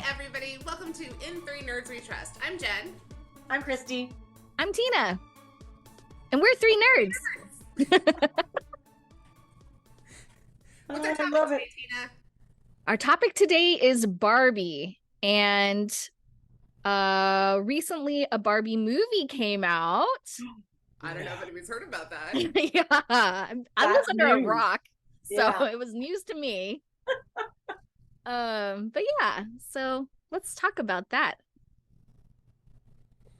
everybody. Welcome to In Three Nerds We Trust. I'm Jen. I'm Christy. I'm Tina. And we're three nerds. What's our topic today, Tina? Our topic today is Barbie. And recently a Barbie movie came out. I don't know if anybody's heard about that. Yeah. I live under a rock. So it was news to me. But yeah, so let's talk about that.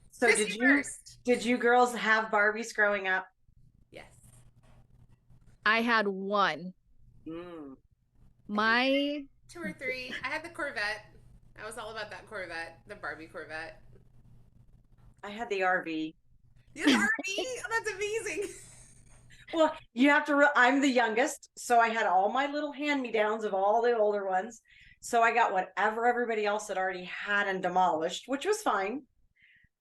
So Christy did you girls have Barbies growing up? Yes. I had one. My 2 or 3. I had the Corvette. I was all about that Corvette, the Barbie Corvette. I had the RV. You had the RV? Oh, that's amazing. Well, you have to. I'm the youngest, so I had all my little hand-me-downs of all the older ones. So I got whatever everybody else had already had and demolished, which was fine.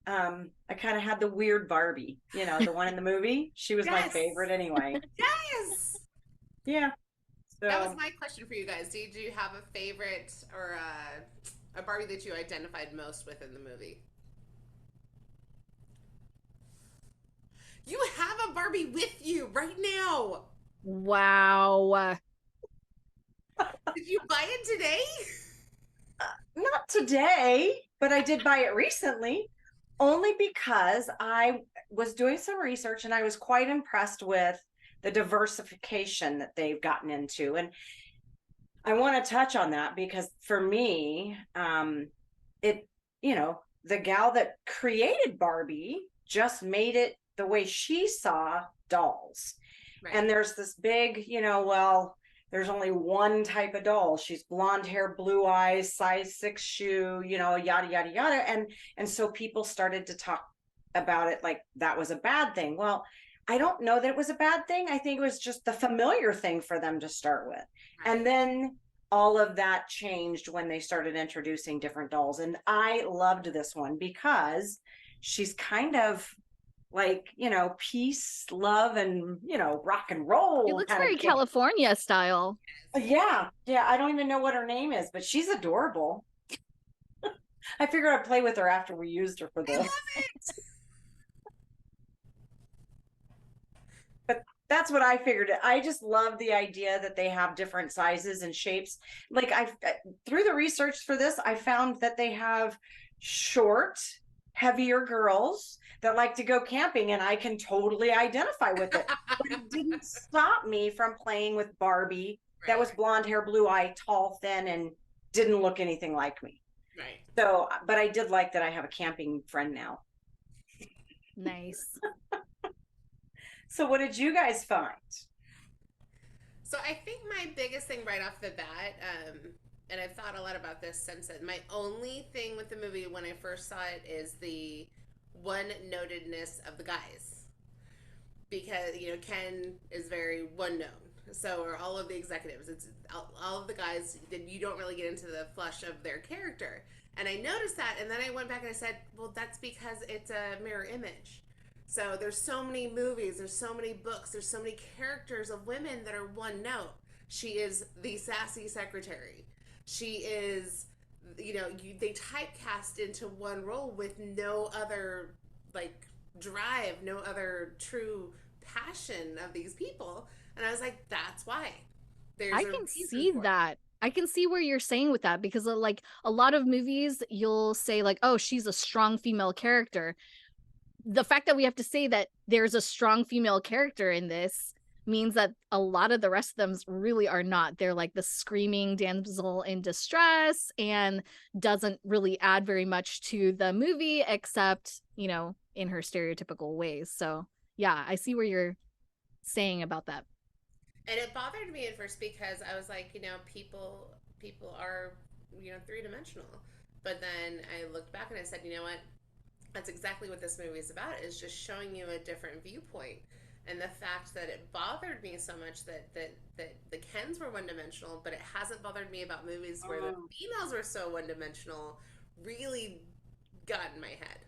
I kind of had the weird Barbie, the one in the movie. She was my favorite anyway. Yes. Yeah. So that was my question for you guys. Did you have a favorite or a Barbie that you identified most with in the movie? You have a Barbie with you right now. Wow. Did you buy it today? Not today, but I did buy it recently, only because I was doing some research and I was quite impressed with the diversification that they've gotten into. And I want to touch on that because for me, the gal that created Barbie just made it the way she saw dolls. Right. And there's this big, there's only one type of doll. She's blonde hair, blue eyes, size 6 shoe, yada, yada, yada. And so people started to talk about it like that was a bad thing. Well, I don't know that it was a bad thing. I think it was just the familiar thing for them to start with. Right. And then all of that changed when they started introducing different dolls. And I loved this one because she's kind of like, peace, love, and, rock and roll. It looks very California style. Yeah. I don't even know what her name is, but she's adorable. I figured I'd play with her after we used her for this. I love it. But that's what I figured. I just love the idea that they have different sizes and shapes. Like through the research for this, I found that they have short, heavier girls that like to go camping, and I can totally identify with it. But it didn't stop me from playing with Barbie that was blonde hair, blue eye, tall, thin, and didn't look anything like me. Right. So, but I did like that I have a camping friend now. Nice. So what did you guys find? So I think my biggest thing right off the bat, and I've thought a lot about this since then, my only thing with the movie when I first saw it is the one-notedness of the guys. Because, Ken is very one-note. So are all of the executives. It's all of the guys, you don't really get into the flesh of their character. And I noticed that, and then I went back and I said, well, that's because it's a mirror image. So there's so many movies, there's so many books, there's so many characters of women that are one note. She is the sassy secretary. She is, they typecast into one role with no other, drive, no other true passion of these people. And I was like, that's why. I can see that. I can see where you're saying with that because, a lot of movies, you'll say, oh, she's a strong female character. The fact that we have to say that there's a strong female character in this means that a lot of the rest of them really are not. They're like the screaming damsel in distress and doesn't really add very much to the movie except, in her stereotypical ways. So yeah, I see where you're saying about that. And it bothered me at first because I was like, people are, three-dimensional. But then I looked back and I said, you know what? That's exactly what this movie is about, is just showing you a different viewpoint. And the fact that it bothered me so much that the Kens were one-dimensional, but it hasn't bothered me about movies where the females were so one-dimensional really got in my head.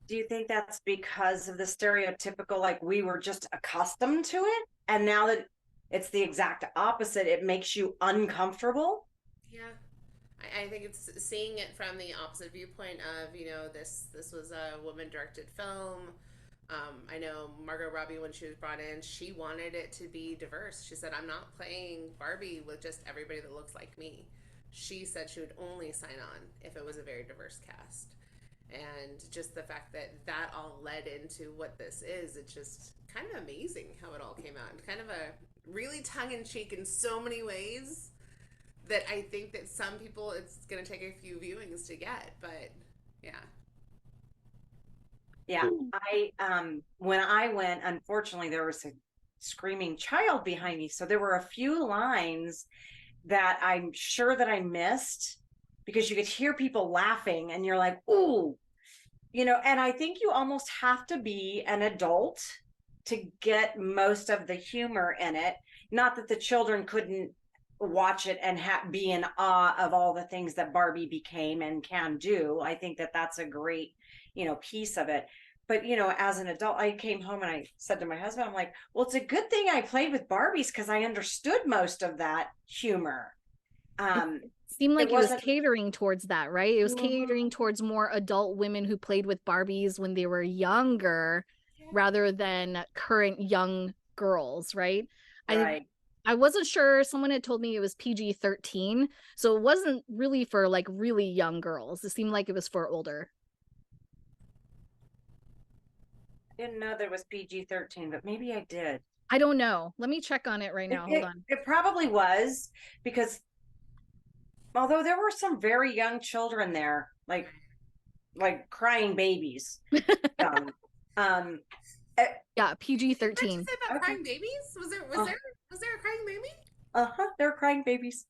Do you think that's because of the stereotypical, we were just accustomed to it? And now that it's the exact opposite, it makes you uncomfortable? Yeah. I think it's seeing it from the opposite viewpoint of, this was a woman directed film. I know Margot Robbie, when she was brought in, she wanted it to be diverse. She said, I'm not playing Barbie with just everybody that looks like me. She said she would only sign on if it was a very diverse cast. And just the fact that that all led into what this is, it's just kind of amazing how it all came out. And kind of a really tongue in cheek in so many ways that I think that some people, it's going to take a few viewings to get. But yeah. Yeah, I when I went, unfortunately, there was a screaming child behind me, so there were a few lines that I'm sure that I missed because you could hear people laughing, and you're like, "Ooh," And I think you almost have to be an adult to get most of the humor in it. Not that the children couldn't watch it and be in awe of all the things that Barbie became and can do. I think that that's a great, piece of it. But, as an adult, I came home and I said to my husband, I'm like, well, it's a good thing I played with Barbies because I understood most of that humor. Seemed like it was catering towards that, right? It was catering towards more adult women who played with Barbies when they were younger rather than current young girls, right? Right. I wasn't sure. Someone had told me it was PG-13, so it wasn't really for like really young girls. It seemed like it was for older. I didn't know there was PG-13, but maybe I did. I don't know. Let me check on it right now. Hold on. It probably was, because although there were some very young children there, like crying babies. Yeah, PG-13. What did you say about crying babies? Was there a crying baby? They're crying babies.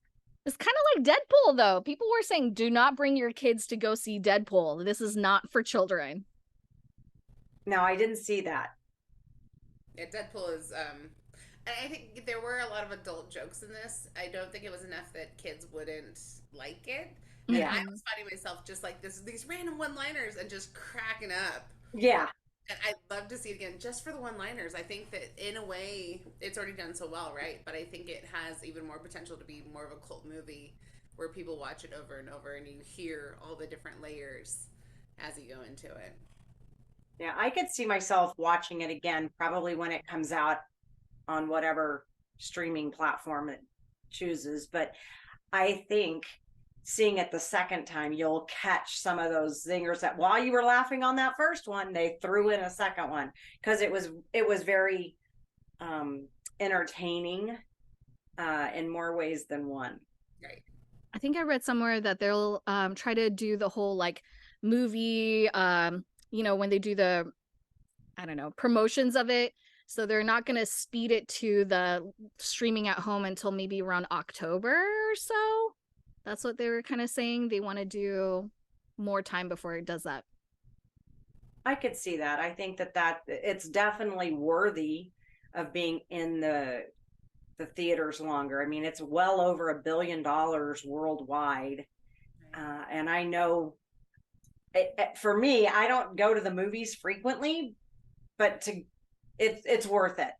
It's kind of like Deadpool, though. People were saying, do not bring your kids to go see Deadpool. This is not for children. No, I didn't see that. Yeah, Deadpool is, I think there were a lot of adult jokes in this. I don't think it was enough that kids wouldn't like it. And I was finding myself just like these random one-liners and just cracking up. Yeah. And I'd love to see it again just for the one-liners. I think that in a way it's already done so well, right? But I think it has even more potential to be more of a cult movie where people watch it over and over and you hear all the different layers as you go into it. Yeah, I could see myself watching it again, probably when it comes out on whatever streaming platform it chooses. But I think seeing it the second time, you'll catch some of those zingers that while you were laughing on that first one, they threw in a second one, because it was very entertaining in more ways than one. Right. I think I read somewhere that they'll try to do the whole like movie, when they do the, I don't know, promotions of it. So they're not going to speed it to the streaming at home until maybe around October or so. That's what they were kind of saying. They want to do more time before it does that. I could see that. I think that it's definitely worthy of being in the theaters longer. I mean, it's well over $1 billion worldwide. And I know for me, I don't go to the movies frequently, but it's worth it.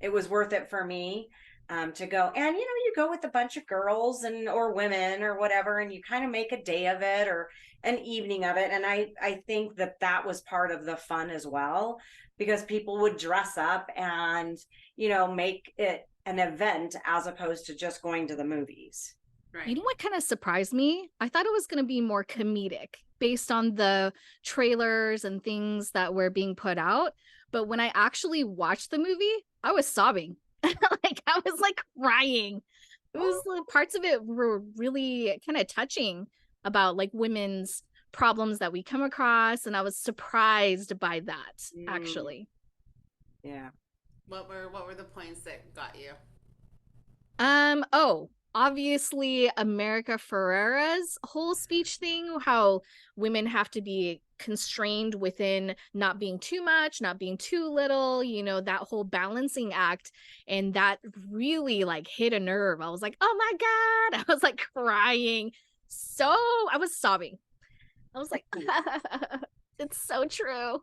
It was worth it for me to go. And you go with a bunch of girls or women or whatever, and you kind of make a day of it or an evening of it. And I think that was part of the fun as well, because people would dress up and make it an event as opposed to just going to the movies. Right. You know what kind of surprised me? I thought it was going to be more comedic based on the trailers and things that were being put out. But when I actually watched the movie, I was sobbing. Like I was like crying. It was parts of it were really kind of touching about like women's problems that we come across, and I was surprised by that actually. Yeah. What were the points that got you? Obviously America Ferrera's whole speech thing, how women have to be constrained within not being too much, not being too little, that whole balancing act. And that really like hit a nerve. I was like, oh my God. I was like crying. So I was sobbing. I was like, it's so true.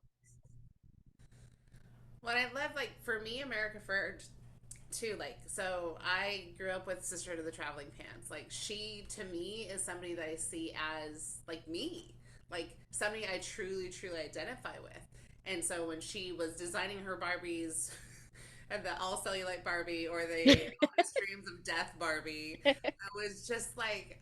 What I love, like for me, America too, like, so I grew up with Sister to the Traveling Pants. Like, she to me is somebody that I see as like me, like somebody I truly truly identify with. And so when she was designing her Barbies, and the all cellulite Barbie or the all extremes of death Barbie, I was just like,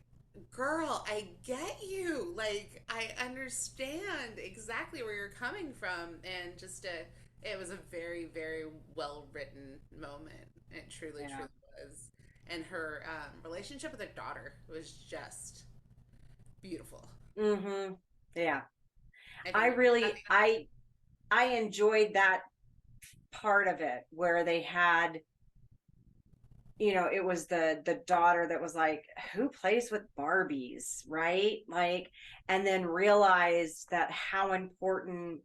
girl, I get you. Like, I understand exactly where you're coming from. And just it was a very, very well written moment. It truly, Yeah. truly was. And her relationship with her daughter was just beautiful. Mm-hmm. Yeah. I I think really, nothing. I enjoyed that part of it where they had, it was the daughter that was like, who plays with Barbies, right? Like, and then realized that how important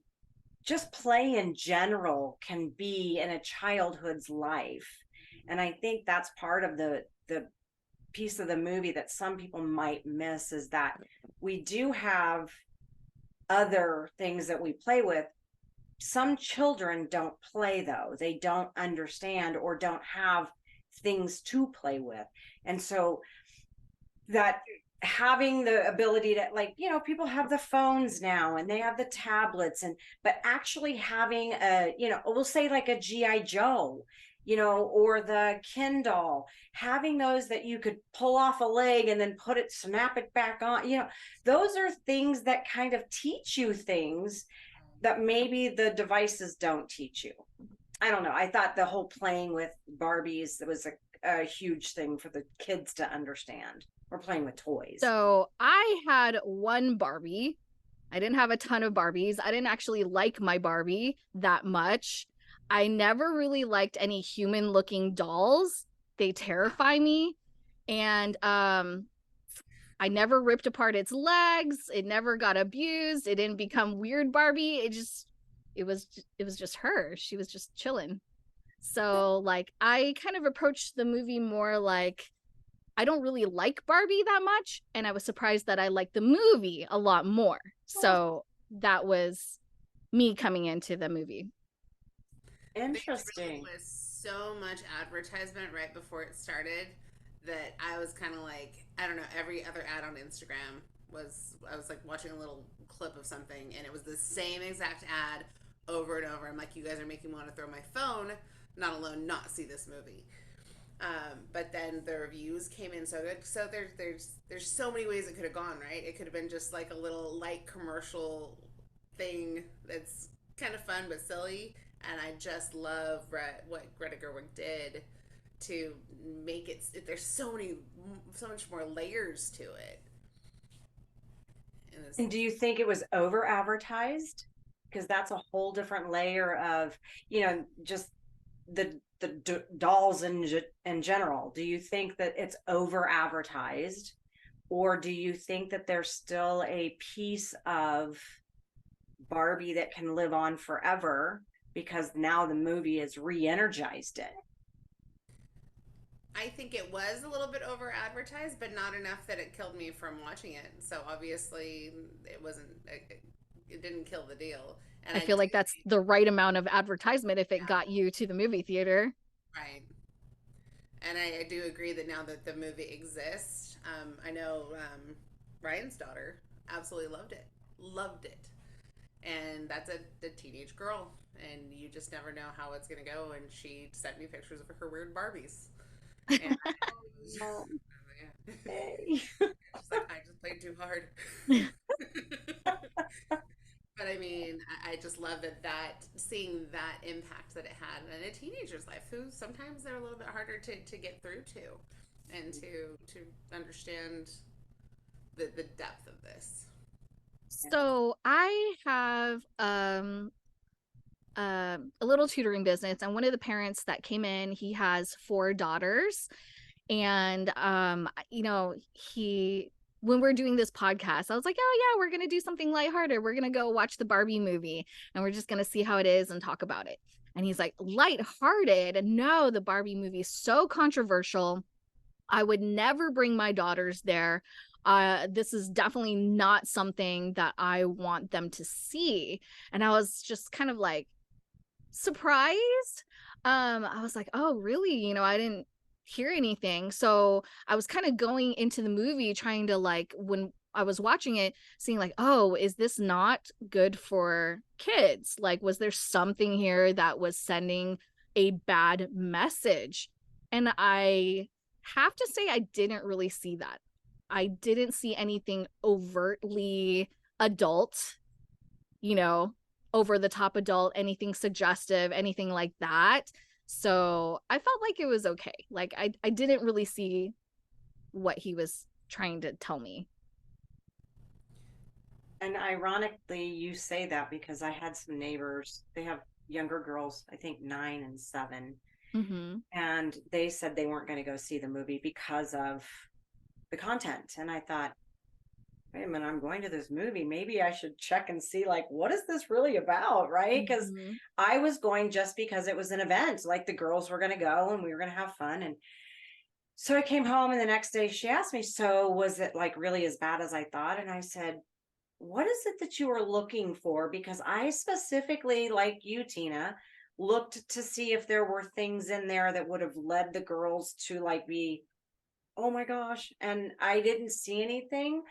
just play in general can be in a childhood's life. And I think that's part of the piece of the movie that some people might miss, is that we do have other things that we play with. Some children don't play, though. They don't understand or don't have things to play with. And so that having the ability to, like, people have the phones now and they have the tablets, but actually having we'll say like a GI Joe, or the Kindle, having those that you could pull off a leg and then snap it back on, those are things that kind of teach you things that maybe the devices don't teach you. I don't know. I thought the whole playing with Barbies was a huge thing for the kids to understand. We're playing with toys. So I had one Barbie. I didn't have a ton of Barbies. I didn't actually like my Barbie that much. I never really liked any human looking dolls. They terrify me. And I never ripped apart its legs. It never got abused. It didn't become weird Barbie. It was just her. She was just chilling. So like I kind of approached the movie more like I don't really like Barbie that much, and I was surprised that I liked the movie a lot more. So that was me coming into the movie. There really Interesting. was so much advertisement right before it started that I was kind of like, I don't know, every other ad on Instagram I was like watching a little clip of something and it was the same exact ad over and over. I'm like, you guys are making me want to throw my phone, not alone, not see this movie. But then the reviews came in so good. So there's so many ways it could have gone, right? It could have been just like a little light commercial thing that's kind of fun but silly. And I just love what Greta Gerwig did to make it. There's so much more layers to it. And do you think it was over advertised? Because that's a whole different layer of, just the dolls in general. Do you think that it's over advertised, or do you think that there's still a piece of Barbie that can live on forever because now the movie has re-energized it? I think it was a little bit over advertised, but not enough that it killed me from watching it. So obviously, it wasn't. It didn't kill the deal. And I I feel do like that's think, the right amount of advertisement if it yeah, got you to the movie theater. right. And I do agree that now that the movie exists, I know Ryan's daughter absolutely loved it, and that's a teenage girl, and you just never know how it's gonna go. And she sent me pictures of her weird Barbies, and she's like, I just played too hard. But I mean, I just love that seeing that impact that it had in a teenager's life, who sometimes they're a little bit harder to get through to, and to understand the depth of this. So I have a little tutoring business, and one of the parents that came in, he has 4 daughters, and he when we're doing this podcast, I was like, oh yeah, we're gonna do something lighthearted. We're gonna go watch the Barbie movie and we're just gonna see how it is and talk about it. And he's like, lighthearted? No, the Barbie movie is so controversial. I would never bring my daughters there. This is definitely not something that I want them to see. And I was just kind of like, surprised. I was like, oh, really? I didn't hear anything. So I was kind of going into the movie trying to, like, when I was watching it, seeing like, oh, is this not good for kids? Like, was there something here that was sending a bad message? And I have to say, I didn't really see that. I didn't see anything overtly adult, you know, over the top adult, anything suggestive, anything like that. So I felt like it was okay. Like I didn't really see what he was trying to tell me. And ironically, you say that because I had some neighbors, they have younger girls, I think 9 and 7, Mm-hmm. and they said they weren't going to go see the movie because of the content. And I thought, wait a minute, I'm going to this movie. Maybe I should check and see, like, what is this really about? Right. Because Mm-hmm. I was going just because it was an event, like the girls were going to go and we were going to have fun. And so I came home, and the next day she asked me, so was it like really as bad as I thought? And I said, what is it that you were looking for? Because I specifically, like you, Tina, looked to see if there were things in there that would have led the girls to like be, oh my gosh. And I didn't see anything.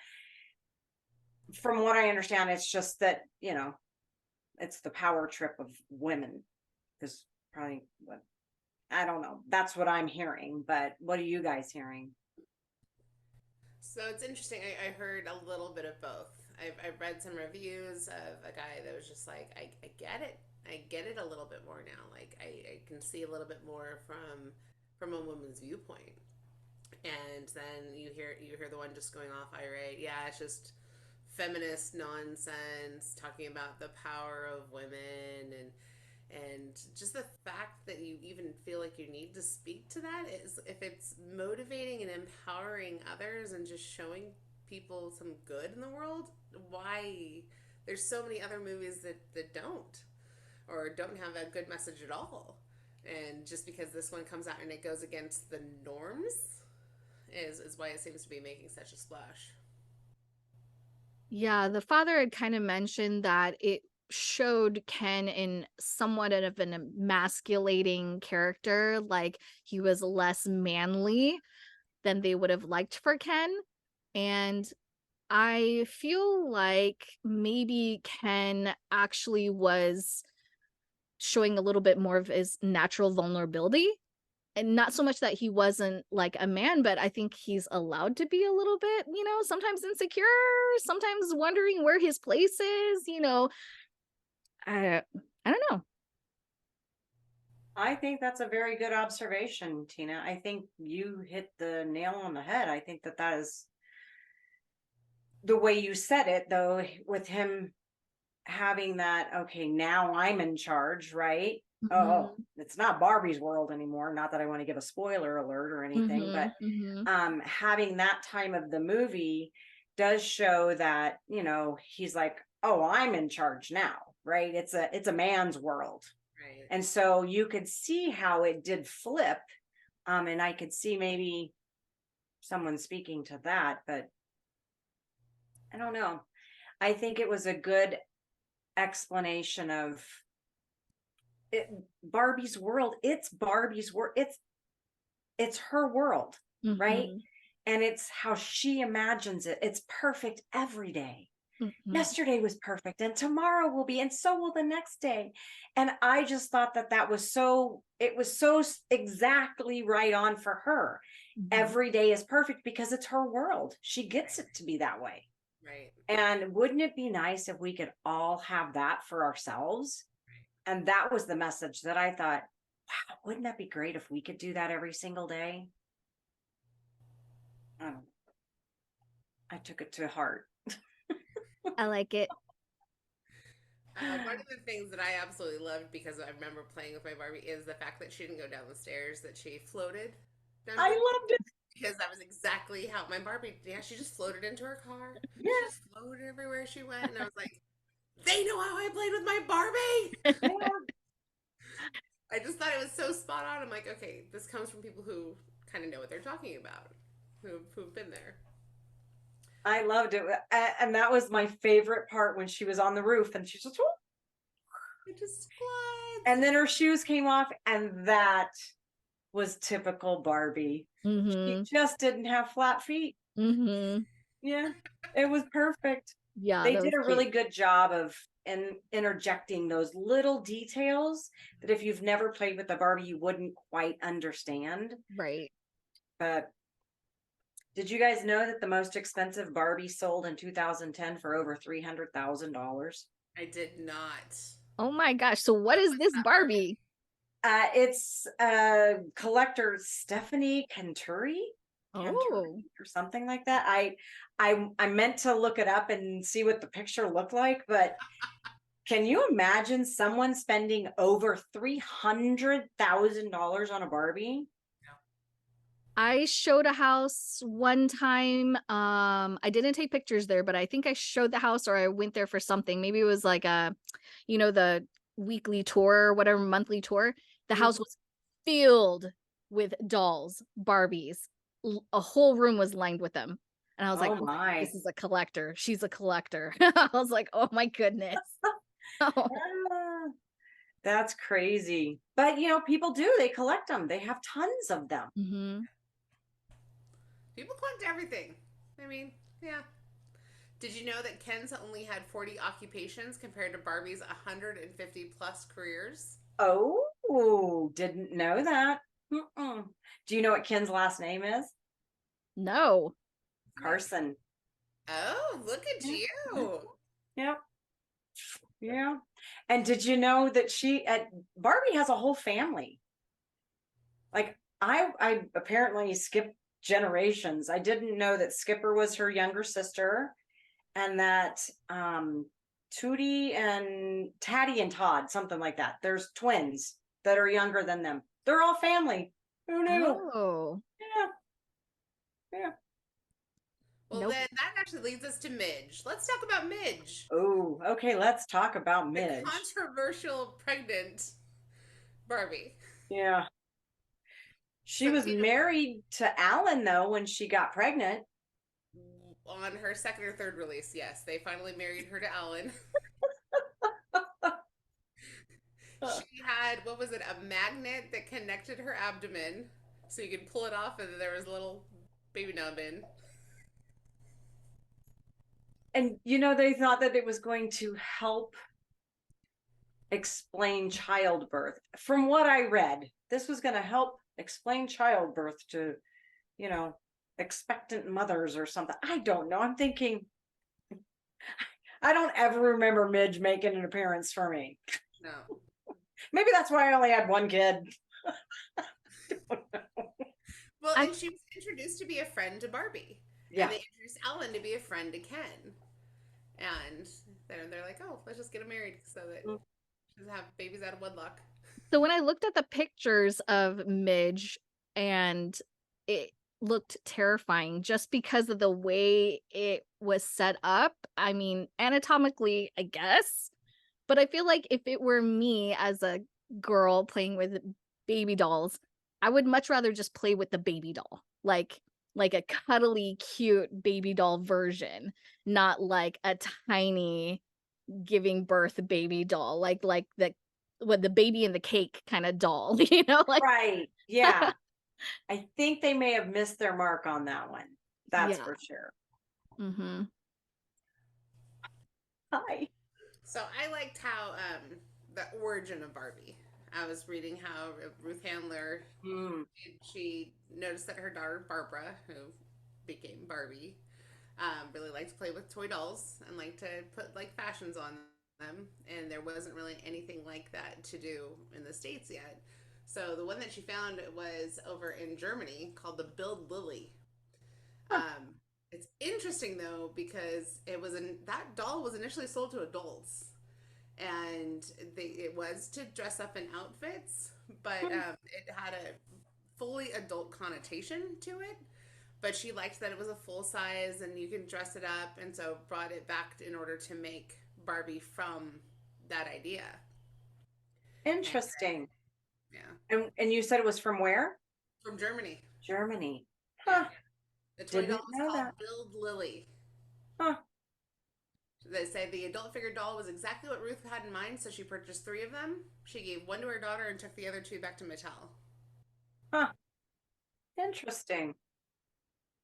From what I understand, it's just that, it's the power trip of women. Is probably what, I don't know. That's what I'm hearing. But what are you guys hearing? So it's interesting. I heard a little bit of both. I've read some reviews of a guy that was just like, I get it. I get it a little bit more now. Like I can see a little bit more from a woman's viewpoint. And then you hear the one just going off irate. Yeah, it's just feminist nonsense talking about the power of women and just the fact that you even feel like you need to speak to that is if it's motivating and empowering others and just showing people some good in the world, why there's so many other movies that don't or don't have a good message at all. And just because this one comes out and it goes against the norms is why it seems to be making such a splash. Yeah, the father had kind of mentioned that it showed Ken in somewhat of an emasculating character, like he was less manly than they would have liked for Ken. And I feel like maybe Ken actually was showing a little bit more of his natural vulnerability. And not so much that he wasn't like a man, but I think he's allowed to be a little bit, sometimes insecure, sometimes wondering where his place is, I don't know. I think that's a very good observation, Tina. I think you hit the nail on the head. I think that is the way you said it, though, with him having that, okay, now I'm in charge, right? Oh, Mhm. it's not Barbie's world anymore. Not that I want to give a spoiler alert or anything, but Mhm. Mhm. having that time of the movie does show that, he's like, oh, I'm in charge now, right? It's a man's world. Right. And so you could see how it did flip. And I could see maybe someone speaking to that, but I don't know. I think it was a good explanation of it, Barbie's world. It's Barbie's world. It's her world, right? Mhm. And it's how she imagines it. It's perfect every day. Mhm. Yesterday was perfect, and tomorrow will be, and so will the next day. And I just thought that was so, it was so exactly right on for her. Mhm. Every day is perfect because it's her world. She gets Right. it to be that way. Right. And wouldn't it be nice if we could all have that for ourselves? And that was the message that I thought, wow, wouldn't that be great if we could do that every single day? Um, I took it to heart. I like it. One of the things that I absolutely loved because I remember playing with my Barbie is the fact that she didn't go down the stairs, that she floated down to I the loved it. because that was exactly how my Barbie, yeah, she just floated into her car. She Yeah, just floated everywhere she went. And I was like, they know how I played with my Barbie. yeah. I just thought it was so spot on. I'm like, okay, this comes from people who kind of know what they're talking about, who've been there. I loved it. And that was my favorite part when she was on the roof and she's just, It just slides. And then her shoes came off, and that was typical Barbie. She just didn't have flat feet. Yeah, it was perfect. Yeah, They that did was a cute. really good job of interjecting those little details that if you've never played with the Barbie, you wouldn't quite understand. Right. But did you guys know that the most expensive Barbie sold in 2010 for over $300,000? I did not. Oh my gosh. So what is this Barbie? It's collector Stephanie Canturi. Oh. Or something like that. I meant to look it up and see what the picture looked like, but can you imagine someone spending over $300,000 on a Barbie? I showed a house one time. I didn't take pictures there, but I think I showed the house or I went there for something. Maybe it was like the weekly tour or whatever, monthly tour. The house was filled with dolls, Barbies. A whole room was lined with them. And I was like, Oh my. this is a collector. She's a collector. I was like, oh my goodness. Oh. Ah, that's crazy. But people do. They collect them. They have tons of them. People collect everything. I mean, yeah. Did you know that Ken's only had 40 occupations compared to Barbie's 150 plus careers? Oh, didn't know that. Mm-mm. Do you know what Ken's last name is? No. Carson. Oh, look at you. Yeah. Yeah. And did you know that Barbie has a whole family? Like I apparently skipped generations. I didn't know that Skipper was her younger sister and that Tootie and Tatty and Todd, something like that. There's twins that are younger than them. They're all family. Who knew? Oh. Yeah. Yeah. Well, then that actually leads us to Midge. Let's talk about Midge. Oh, okay. Let's talk about The Midge. controversial pregnant Barbie. Yeah. She was married to Alan, though, when she got pregnant. On her second or third release, yes. They finally married her to Alan. She had, what was it, a magnet that connected her abdomen so you could pull it off and there was a little baby nub in. And they thought that it was going to help explain childbirth. From what I read, this was going to help explain childbirth to, expectant mothers or something. I don't know. I'm thinking, I don't ever remember Midge making an appearance for me. No. Maybe that's why I only had one kid. Well, and she was introduced to be a friend to Barbie. Yeah. And they introduced Alan to be a friend to Ken. And they're like, oh, let's just get them married so that she doesn't have babies out of wedlock. So when I looked at the pictures of Midge, and it looked terrifying just because of the way it was set up. I mean, anatomically, I guess. But I feel like if it were me as a girl playing with baby dolls, I would much rather just play with the baby doll. Like a cuddly, cute baby doll version, not like a tiny giving birth baby doll, like the baby in the cake kind of doll, Right. Yeah. I think they may have missed their mark on that one. That's for sure. Mm-hmm. Hi. So I liked how the origin of Barbie. I was reading how Ruth Handler, she noticed that her daughter Barbara, who became Barbie, really liked to play with toy dolls and liked to put like fashions on them. And there wasn't really anything like that to do in the States yet. So the one that she found was over in Germany called the Build Lily. It's interesting though because that doll was initially sold to adults, and it was to dress up in outfits, but it had a fully adult connotation to it. But she liked that it was a full size and you can dress it up, and so brought it back in order to make Barbie from that idea. Interesting. Yeah. And you said it was from where? From Germany. Germany. Huh. The toy doll was called Build Lily. Huh. They say the adult figure doll was exactly what Ruth had in mind, so she purchased 3 of them. She gave 1 to her daughter and took the other 2 back to Mattel. Huh. Interesting.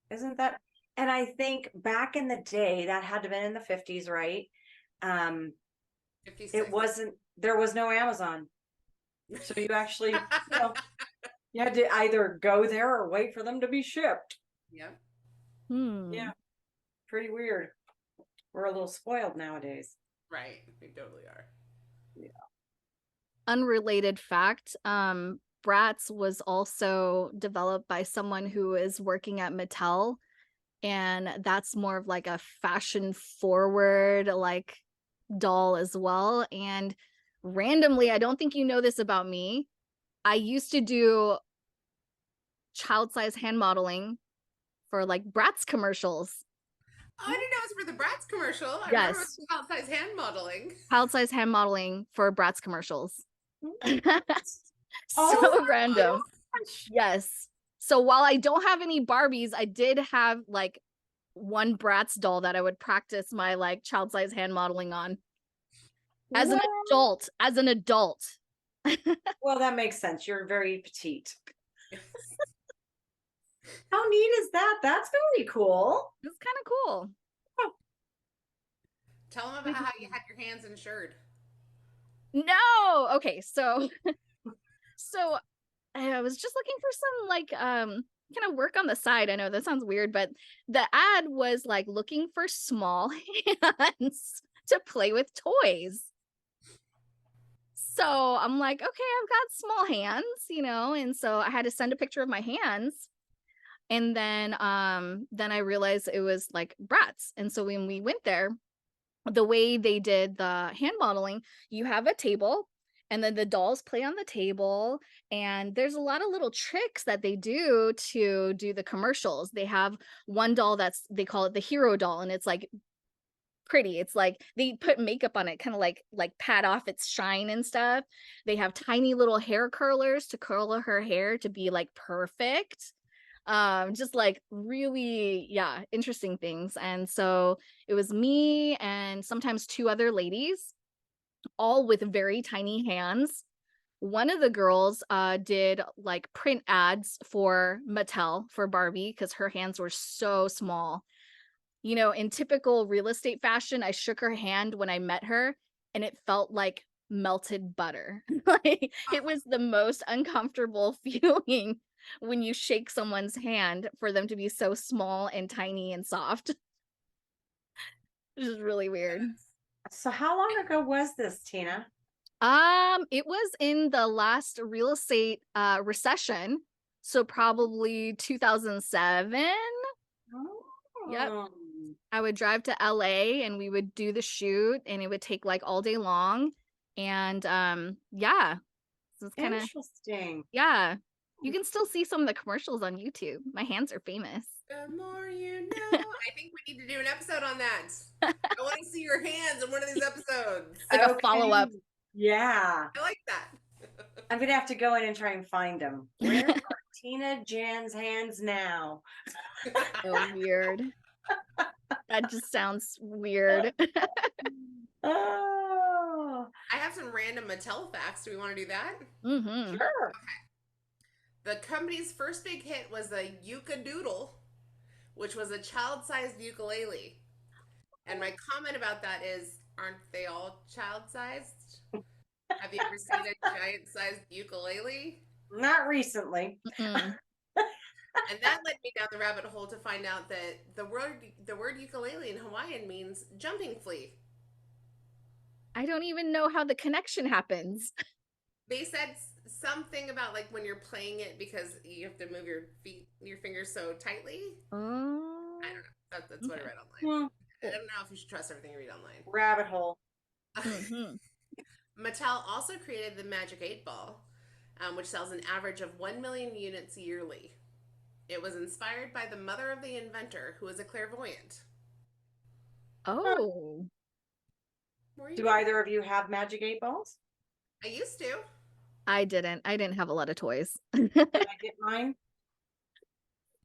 Isn't that? And I think back in the day, that had to have been in the 50s, right? 56. It wasn't, there was no Amazon. So you actually, you had to either go there or wait for them to be shipped. Yep. Yeah. Pretty weird. We're a little spoiled nowadays. Right. We totally are. Yeah. Unrelated fact, Bratz was also developed by someone who is working at Mattel, and that's more of like a fashion forward like doll as well. And randomly, I don't think you know this about me, I used to do child size hand modeling for like Bratz commercials. Oh, I didn't know it was for the Bratz commercial. I Yes. remember it was child size hand modeling. Child size hand modeling for Bratz commercials. Oh So my random. gosh. Yes. So while I don't have any Barbies, I did have like one Bratz doll that I would practice my like child size hand modeling on as an adult. As an adult. Well, that makes sense. You're very petite. How neat is that? That's very cool. It's kind of cool. Tell them about how you had your hands insured. No. Okay. So I was just looking for some like kind of work on the side. I know that sounds weird, but the ad was like looking for small hands to play with toys. So I'm like, okay, I've got small hands, and so I had to send a picture of my hands. And then I realized it was like Bratz. And so when we went there, the way they did the hand modeling, you have a table and then the dolls play on the table, and there's a lot of little tricks that they do to do the commercials. They have one doll they call it the hero doll, and it's like pretty. It's like they put makeup on it, kind of like pat off its shine and stuff. They have tiny little hair curlers to curl her hair to be like perfect. Just like really, yeah, interesting things. And so it was me and sometimes 2 other ladies, all with very tiny hands. One of the girls did like print ads for Mattel for Barbie because her hands were so small. In typical real estate fashion, I shook her hand when I met her and it felt like melted butter. Like it was the most uncomfortable feeling when you shake someone's hand for them to be so small and tiny and soft. Which is really weird. So how long ago was this, Tina? It was in the last real estate recession, so probably 2007. Oh. Yep. I would drive to LA and we would do the shoot, and it would take like all day long. And yeah. So it's kind of interesting. Yeah. You can still see some of the commercials on YouTube. My hands are famous. The more you know. I think we need to do an episode on that. I want to see your hands in one of these episodes. Like a follow-up. Yeah. I like that. I'm going to have to go in and try and find them. Where are Tina Jan's hands now? So weird. That just sounds weird. Oh. I have some random Mattel facts. Do we want to do that? Mm-hmm. Sure. Okay. The company's first big hit was the Yuka-Doodle, which was a child-sized ukulele. And my comment about that is, aren't they all child-sized? Have you ever seen a giant-sized ukulele? Not recently. And that led me down the rabbit hole to find out that the word ukulele in Hawaiian means jumping flea. I don't even know how the connection happens. They said something about like when you're playing it because you have to move your fingers so tightly. Oh. I don't know. That's what I read online. Well, I don't know if you should trust everything you read online. Rabbit hole. Mattel also created the Magic 8 Ball, which sells an average of 1 million units yearly. It was inspired by the mother of the inventor, who was a clairvoyant. Oh. Do either of you have Magic 8 Balls? I used to. I didn't have a lot of toys. Can I get mine?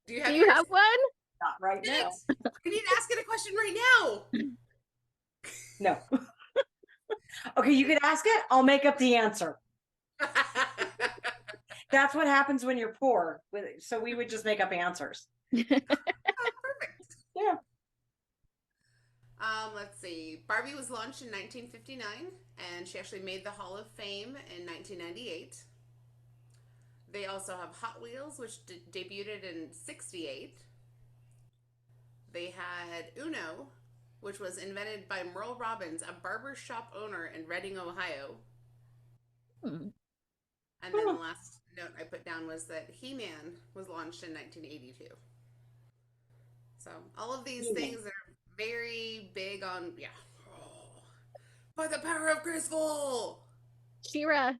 Do you have one? Not right now. I need to ask it a question right now. No. Okay, you could ask it. I'll make up the answer. That's what happens when you're poor. So we would just make up answers. Perfect. Yeah. Let's see. Barbie was launched in 1959, and she actually made the Hall of Fame in 1998. They also have Hot Wheels, which debuted in 68. They had Uno, which was invented by Merle Robbins, a barber shop owner in Reading, Ohio. Hmm. And then the last note I put down was that He-Man was launched in 1982. So all of these things are very big on, yeah. Oh, by the power of Grayskull! She-Ra.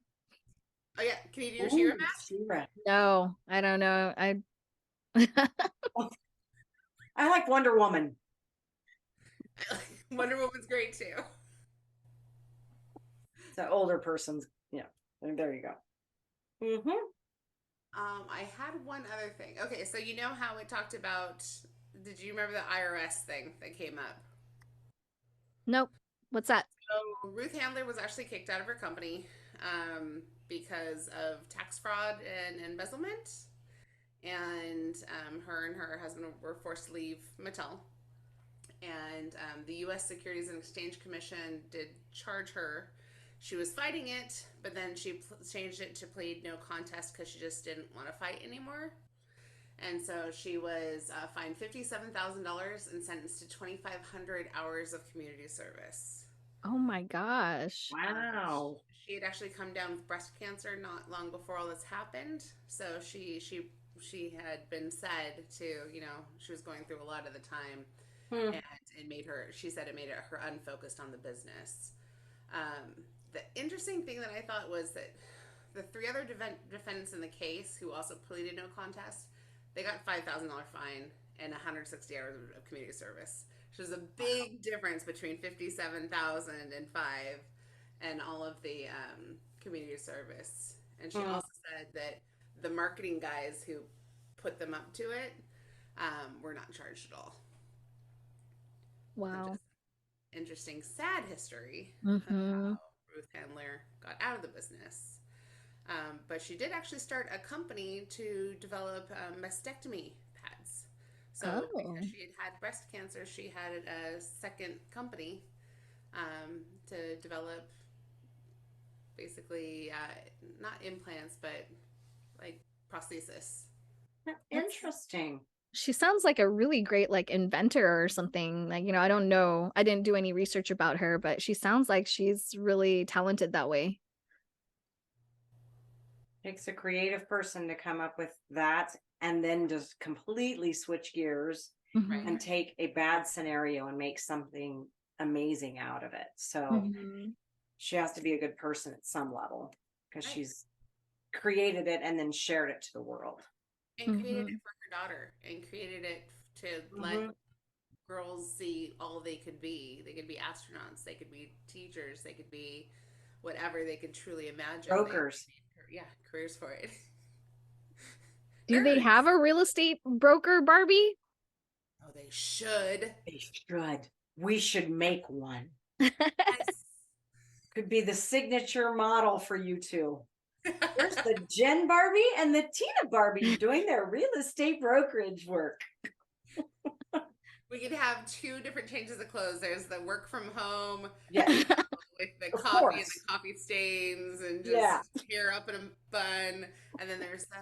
Oh yeah, can you do your She-Ra mask? She-Ra. No, I don't know. I like Wonder Woman. Wonder Woman's great too. It's an older person's, yeah. There you go. Mm-hmm. I had one other thing. Okay, so you know how it talked about, did you remember the IRS thing that came up? Nope. What's that? So Ruth Handler was actually kicked out of her company because of tax fraud and embezzlement. And her and her husband were forced to leave Mattel. And the U.S. Securities and Exchange Commission did charge her. She was fighting it, but then she changed it to plead no contest because she just didn't want to fight anymore. And so she was fined $57,000 and sentenced to 2,500 hours of community service. Oh my gosh. Wow. She had actually come down with breast cancer not long before all this happened. So she had been said to, you know, she was going through a lot of the time. And it made her, she said it made her unfocused on the business. The interesting thing that I thought was that the three other defendants in the case who also pleaded no contest, they got $5,000 fine and 160 hours of community service. So there's a big difference between 57,000 and 5 and all of the community service. And she also said that the marketing guys who put them up to it were not charged at all. Wow. Interesting, sad history Mm-hmm. of how Ruth Handler got out of the business. But she did actually start a company to develop mastectomy pads. So because she had breast cancer, she had a second company to develop basically not implants, but like prosthesis. Interesting. She sounds like a really great like inventor or something. Like, you know, I don't know. I didn't do any research about her, but she sounds like she's really talented that way. Takes a creative person to come up with that and then just completely switch gears and take a bad scenario and make something amazing out of it. So she has to be a good person at some level because she's created it and then shared it to the world. And created it for her daughter and created it to let girls see all they could be. They could be astronauts, they could be teachers, they could be whatever they could truly imagine. Brokers. Careers for it. Do they have a real estate broker, Barbie? Oh, they should. They should. We should make one. Yes. Could be the signature model for you two. There's the Jen Barbie and the Tina Barbie doing their real estate brokerage work. We could have two different changes of clothes. There's the work from home with the coffee and the coffee stains and just hair up in a bun. And then there's the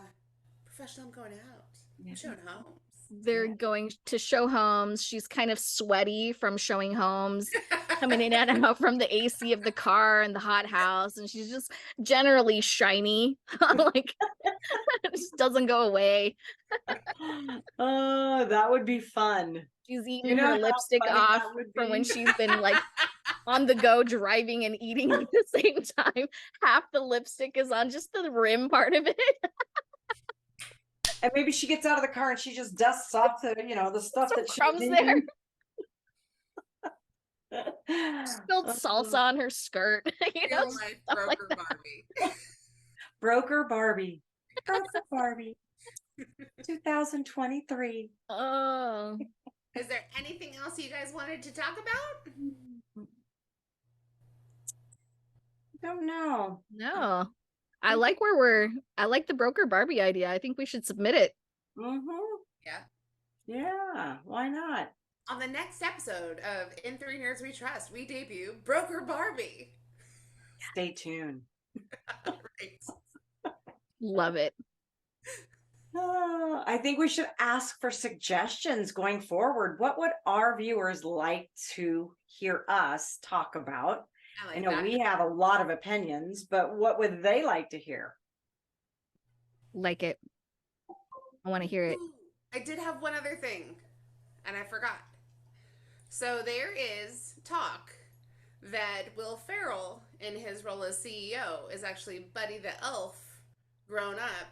professional, I'm going out. I'm showing homes. They're going to show homes. She's kind of sweaty from showing homes, coming in and out from the AC of the car and the hot house. And she's just generally shiny. Like, it just doesn't go away. Oh, that would be fun. She's eating her lipstick off from when she's been like on the go driving and eating at the same time. Half the lipstick is on just the rim part of it. And maybe she gets out of the car and she just dusts off the, you know, the stuff that she crumbs there. Spilled salsa on her skirt. You know, life broker like Barbie. Broker Barbie. Broker Barbie. 2023. Oh. Is there anything else you guys wanted to talk about? don't know. No. I like the broker Barbie idea. I think we should submit it. Mm-hmm. Yeah. Yeah, why not? On the next episode of In Three Nerds We Trust, we debut Broker Barbie. Stay tuned. Right. Love it. I think we should ask for suggestions going forward. What would our viewers like to hear us talk about? I I like know that. we have a lot of opinions, but what would they like to hear? Like it. I want to hear it. Ooh, I did have one other thing, and I forgot. So there is talk that Will Ferrell, in his role as CEO, is actually Buddy the Elf grown up.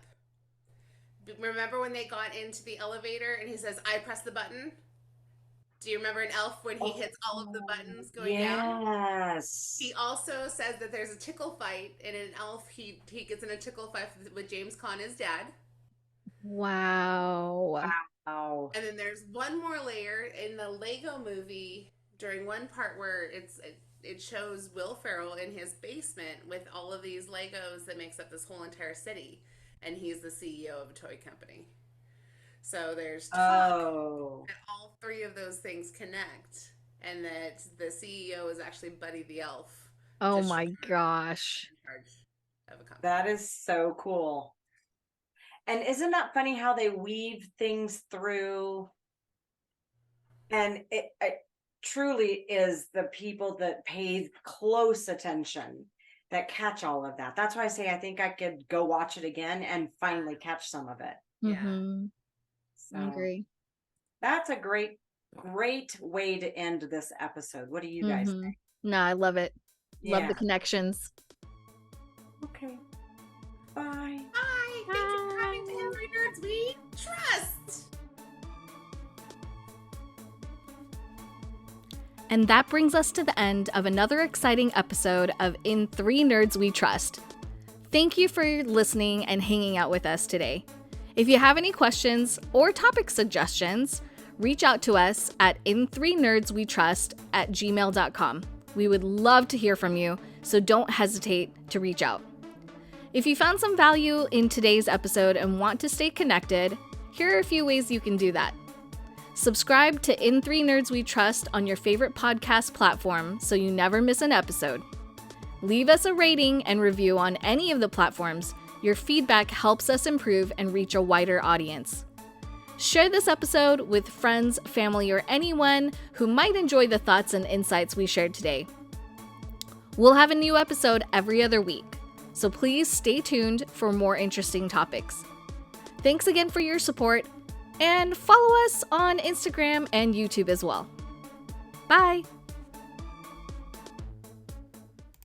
Remember when they got into the elevator and he says, "I press the button"? Do you remember an elf when he hits all of the buttons going down? Yes. He also says that there's a tickle fight, and an elf, he gets in a tickle fight with James Caan, his dad. Wow. Wow. And then there's one more layer in the Lego movie during one part where it shows Will Ferrell in his basement with all of these Legos that makes up this whole entire city, and he's the CEO of a toy company. So there's talk that all three of those things connect, and that the CEO is actually Buddy the Elf. Oh my gosh. In charge of a company. That is so cool. And isn't that funny how they weave things through? And it truly is the people that pay close attention that catch all of that. That's why I say I think I could go watch it again and finally catch some of it. Yeah. Mm-hmm. So I agree. that's a great way to end this episode. What do you guys think? No, I love it. Love Yeah. the connections. Okay. Bye. Bye. Thank you for coming to In Three Nerds We Trust. And that brings us to the end of another exciting episode of In Three Nerds We Trust. Thank you for listening and hanging out with us today. If you have any questions or topic suggestions, reach out to us at in3nerdswetrust@gmail.com. We would love to hear from you, so don't hesitate to reach out. If you found some value in today's episode and want to stay connected, here are a few ways you can do that. Subscribe to In Three Nerds We Trust on your favorite podcast platform so you never miss an episode. Leave us a rating and review on any of the platforms. Your feedback helps us improve and reach a wider audience. Share this episode with friends, family, or anyone who might enjoy the thoughts and insights we shared today. We'll have a new episode every other week, so please stay tuned for more interesting topics. Thanks again for your support, and follow us on Instagram and YouTube as well. Bye!